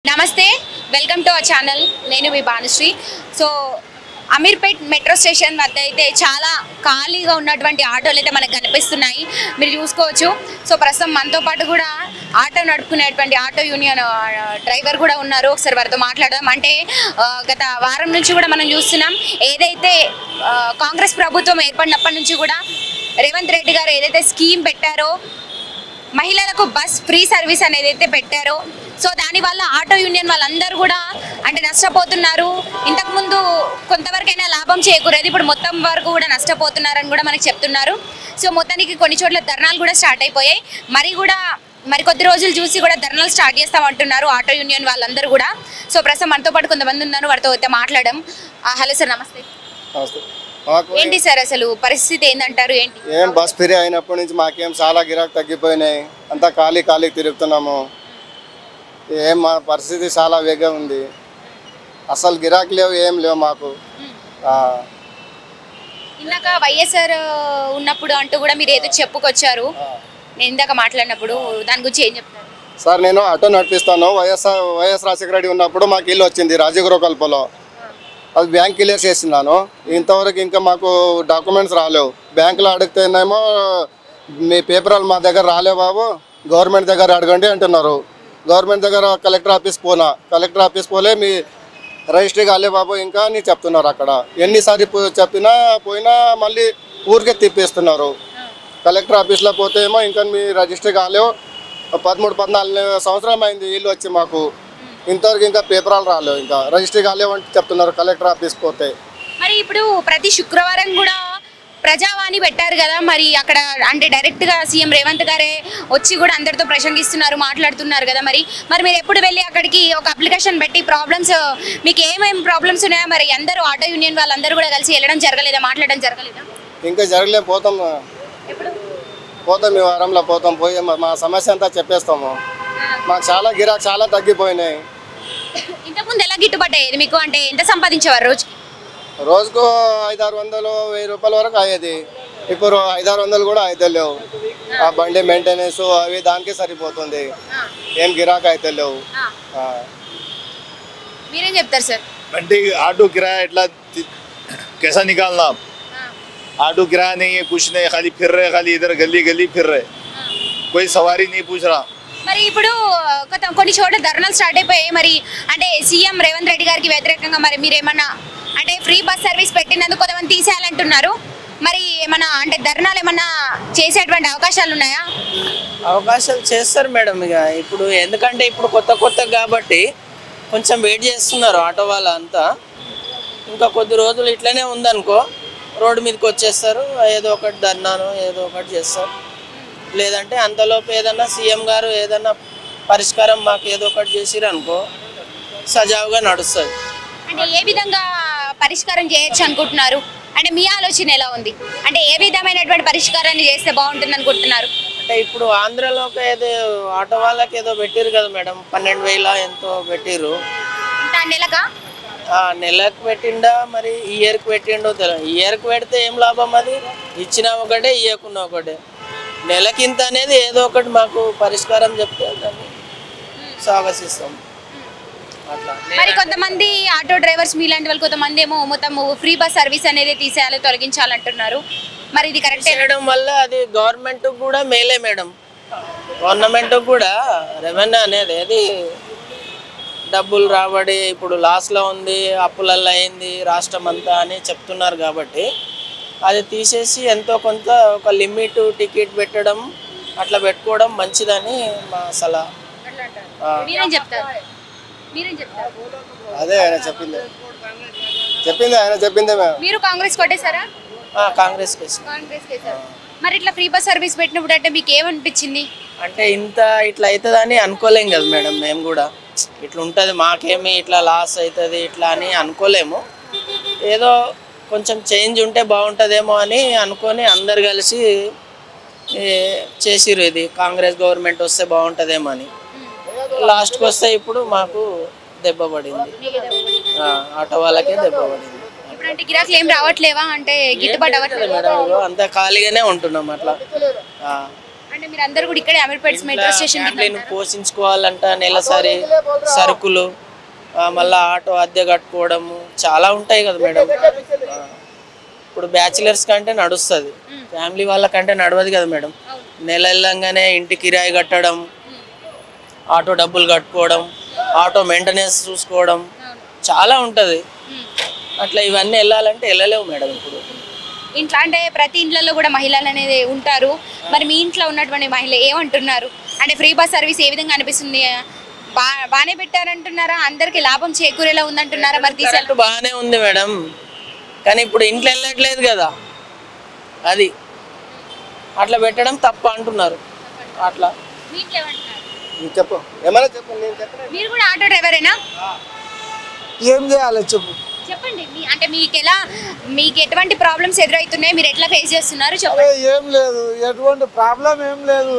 నమస్తే welcome to our channel నేను మీ Bhanushree so Ameerpet metro station వద్ద అయితే చాలా ఖాళీగా ఉన్నటువంటి ఆటోలు అయితే మనకు కనిపిస్తున్నాయి మీరు చూసుకోవచ్చు సో ప్రస్తుతం మనతో పాటు కూడా ఆటో నడుపుకునేటువంటి ఆటో యూనియన్ డ్రైవర్ కూడా ఉన్నారు ఒకసారి వారితో మాట్లాడదాం అంటే గత వారం నుంచి కూడా మనం చూస్తున్నాం ఏదైతే కాంగ్రెస్ ప్రభుత్వం ఏర్పడినప్పటి నుంచి కూడా రేవంత్ రెడ్డి గారు ఏదైతే స్కీమ్ పెట్టారో మహిళలకు బస్ ఫ్రీ సర్వీస్ అనేది అయితే పెట్టారో సో దానివల్ల ఆటో యూనియన్ వాళ్ళందరూ కూడా అంటే నష్టపోతున్నారు ఇంతకుముందు కొంతవరకైనా లాభం చేకూరేది ఇప్పుడు మొత్తం వరకు కూడా నష్టపోతున్నారని కూడా మనకు చెప్తున్నారు సో మొత్తానికి కొన్ని చోట్ల ధర్నాలు కూడా స్టార్ట్ అయిపోయాయి మరి కొద్ది రోజులు చూసి కూడా ధర్నాలు స్టార్ట్ చేస్తామంటున్నారు ఆటో యూనియన్ వాళ్ళందరూ కూడా సో ప్రస్తుతం మనతో పాటు కొంతమంది ఉన్నారు వారితో అయితే మాట్లాడడం హలో సార్ నమస్తే ఏంటి సార్ అసలు పరిస్థితి ఏందంటారు ఏంటి ఏం బస్ ఫ్రీ అయినప్పటి నుంచి మాకేం చాలా గిరాకు తగ్గిపోయినాయి అంతా ఖాళీ తిరుగుతున్నాము ఏం మా పరిస్థితి చాలా వేగంగా ఉంది అసలు గిరాకు లేవు ఏం లేవు మాకు ఇందాక వైఎస్ఆర్ ఉన్నప్పుడు అంటూ కూడా మీరు ఏదో చెప్పుకొచ్చారు నేను ఇందాక మాట్లాడినప్పుడు దాని గురించి ఏం చెప్తారు సార్ నేను ఆటో నడిపిస్తాను వైఎస్ రాజశేఖర రెడ్డి ఉన్నప్పుడు మాకు ఇల్లు వచ్చింది రాజగురుకల్పలో అది బ్యాంక్ క్లియర్ చేసినాను ఇంతవరకు ఇంకా మాకు డాక్యుమెంట్స్ రాలేవు బ్యాంకులో అడిగితేనేమో మీ పేపర్లు మా దగ్గర రాలేవు బాబు గవర్నమెంట్ దగ్గర అడగండి అంటున్నారు గవర్నమెంట్ దగ్గర కలెక్టర్ ఆఫీస్ పోలే మీ రిజిస్ట్రీ కాలే బాబు ఇంకా అని చెప్తున్నారు అక్కడ ఎన్నిసార్లు చెప్పినా పోయినా మళ్ళీ ఊరికే తిప్పేస్తున్నారు కలెక్టర్ ఆఫీస్లో పోతే ఏమో ఇంకా మీ రిజిస్ట్రీ కాలేవు 13-14 సంవత్సరం అయింది ఇల్లు వచ్చి మాకు ఇంతవరకు ఇంకా పేపర్లు రాలేవు ఇంకా రిజిస్ట్రీ కాలేవు అంటే చెప్తున్నారు కలెక్టర్ ఆఫీస్ పోతే మరి ఇప్పుడు ప్రతి శుక్రవారం కూడా ప్రజావాణి పెట్టారు కదా మరి అక్కడ అంటే డైరెక్ట్గా సీఎం రేవంత్ గారే వచ్చి కూడా అందరితో ప్రసంగిస్తున్నారు మాట్లాడుతున్నారు కదా మరి మీరు ఎప్పుడు వెళ్ళి అక్కడికి ఒక అప్లికేషన్ పెట్టి ప్రాబ్లమ్స్ మీకు ఏమేమి ప్రాబ్లమ్స్ ఉన్నాయో మరి అందరూ ఆటో యూనియన్ వాళ్ళందరూ కూడా కలిసి వెళ్ళడం జరగలేదా మాట్లాడడం జరగలేదా ఇంకా జరగలేదు పోతాం ఈ వారంలో పోయి మా సమస్య అంతా చెప్పేస్తాము మాకు చాలా తగ్గిపోయినాయి ఇంతకుముందు ఎలా గిట్టుబాటు అయ్యేది మీకు అంటే ఎంత సంపాదించేవారు రోజుకు 500-600-1000 రూపాయల వరకు అయ్యేది ఇప్పుడు 500-600 కూడా అయితే లేవు ఆ బండి మెయింటెనెన్స్ అవి దానికే సరిపోతుంది ఏం గిరాక అయితే లేవు మీరేం చెప్తారు సార్ బండి ఆటో కిరాయా ఎట్లా कैसा निकालना ऑटो किराया नहीं है कुछ नहीं खाली फिर रहे खाली इधर गली फिर रहे कोई सवारी नहीं पूछ रहा మరి ఇప్పుడు కొన్ని చోట్ల ధర్నాలు స్టార్ట్ అయిపోయాయి మరి అంటే సీఎం రేవంత్ రెడ్డి గారికి వ్యతిరేకంగా మరి మీరేమన్నా అంటే ఫ్రీ బస్ సర్వీస్ పెట్టినందుకు కొంతమంది తీసేయాలంటున్నారు మరి ఏమన్నా అంటే ధర్నాలు ఏమన్నా చేసేటువంటి అవకాశాలు ఉన్నాయా అవకాశాలు చేస్తారు మేడం ఇక ఇప్పుడు ఎందుకంటే ఇప్పుడు కొత్త కాబట్టి కొంచెం వెయిట్ చేస్తున్నారు ఆటో వాళ్ళ అంతా ఇంకా కొద్ది రోజులు ఇట్లనే ఉందనుకో రోడ్డు మీదకి వచ్చేస్తారు ఏదో ఒకటి ధర్నాను ఏదో ఒకటి చేస్తారు లేదంటే అంతలోపు ఏదన్నా సీఎం గారు ఏదన్నా పరిష్కారం మాకు ఏదో ఒకటి చేసిరు అనుకో సజావుగా నడుస్తుంది అంటే ఏ విధంగా పరిష్కారం చేయొచ్చు అనుకుంటున్నారు అంటే మీ ఆలోచన ఎలా ఉంది అంటే ఏ విధమైనటువంటి పరిష్కారాన్ని చేస్తే బాగుంటుంది అనుకుంటున్నారు అంటే ఇప్పుడు ఆంధ్రలోకి ఏదో ఆటో వాళ్ళకి ఏదో పెట్టిరు కదా మేడం 12,000 ఎంతో పెట్టిరు నెలకు పెట్టిండా మరి ఇయర్కి పెట్టిండో తెలియదు ఇయర్కి పెడితే ఏం లాభం అది ఇచ్చినా ఒకటే ఇయ్యకున్నా ఒకటే నెలకింత అనేది ఏదో ఒకటి మాకు పరిష్కారం చెప్తే దాన్ని స్వాగతిస్తాం అట్లా మరి కొంతమంది ఆటో డ్రైవర్స్ మీలాంటి వాళ్ళు కొంతమంది ఏమో మొత్తం ఫ్రీ బస్ సర్వీస్ అనేది తీసేయాలి తొలగించాలంటున్నారు మరి ఇది కరెక్ట్ చేయడం వల్ల అది గవర్నమెంట్ కూడా మేలే మేడం గవర్నమెంట్ కూడా రెవెన్యూ అనేది అది డబ్బులు రాబడి ఇప్పుడు లాస్లో ఉంది అప్పులల్లో అయింది రాష్ట్రం అంతా అని చెప్తున్నారు కాబట్టి అది తీసేసి ఎంతో కొంత ఒక లిమిట్ టికెట్ పెట్టడం అట్లా పెట్టుకోవడం మంచిదని మా సలహా అదే ఆయన చెప్పిందే మీరు కాంగ్రెస్ కొట్టేశారా కాంగ్రెస్ మరి ఇట్లా ఫ్రీ బస్ సర్వీస్ పెట్టినప్పుడు అంటే మీకు ఏమనిపించింది అంటే ఇట్లా అవుతుందని అనుకోలేం కదా మేడం మేము కూడా ఇట్లా ఉంటుంది మాకేమి ఇట్లా లాస్ అవుతుంది ఇట్లా అని అనుకోలేము ఏదో కొంచెం చేంజ్ ఉంటే బాగుంటుందేమో అని అనుకొని అందరు కలిసి చేసిరు ఇది కాంగ్రెస్ గవర్నమెంట్ వస్తే బాగుంటుందేమో అని లాస్ట్కి వస్తే ఇప్పుడు మాకు దెబ్బ పడింది ఆటో వాళ్ళకే దెబ్బ పడింది అంటే గిరాకులు ఏం రావట్లేవా అంటే గిట్టుబాటు అవ్వట్లేదు మేడం అంతా ఖాళీగానే ఉంటున్నాం అట్లా అంటే మీరు అందరూ కూడా ఇక్కడే అమీర్పేట్ మెట్రో స్టేషన్ ఫ్యామిలీని పోషించుకోవాలంట నెలసరి సరుకులు మళ్ళీ ఆటో అద్దె కట్టుకోవడము చాలా ఉంటాయి కదా మేడం. ఇప్పుడు బ్యాచిలర్స్ కంటే నడుస్తుంది, ఫ్యామిలీ వాళ్ళకంటే నడవదు కదా మేడం. నెల వెళ్ళంగానే ఇంటి కిరాయి కట్టడం, ఆటో డబ్బులు కట్టుకోవడం, ఆటో మెయింటెనెన్స్ చూసుకోవడం చాలా ఉంటుంది. అట్లా ఇవన్నీ వెళ్ళాలంటే వెళ్ళలేవు మేడం. ఇప్పుడు ఇంట్లో అంటే ప్రతి ఇంట్లో కూడా మహిళలు అనేది ఉంటారు. మరి మీ ఇంట్లో ఉన్నటువంటి మహిళ ఏమంటున్నారు? అంటే ఫ్రీ బస్ సర్వీస్ ఏ విధంగా అనిపిస్తుంది? బాగానే పెట్టారంటున్నారా? అందరికి లాభం చేకూరేలా ఉందంటున్నారా? మరి కరెక్ట్ బాగానే ఉంది మేడం, కానీ ఇప్పుడు ఇంట్లో వెళ్ళట్లేదు కదా, అది అట్లా పెట్టడం తప్ప అంటున్నారు. అట్లా చెప్పు ఏమైనా చెప్పు, నేను చెప్పను. మీరు కూడా ఆటో డ్రైవరేనా? ఏం చేయాలి చెప్పు. చెప్పండి. అంటే మీకు ఎటువంటి ప్రాబ్లమ్స్ ఎదురవుతున్నాయి, మీరు ఎట్లా ఫేస్ చేస్తున్నారు చెప్పండి. ఏం లేదు, ఎటువంటి ప్రాబ్లం ఏం లేదు.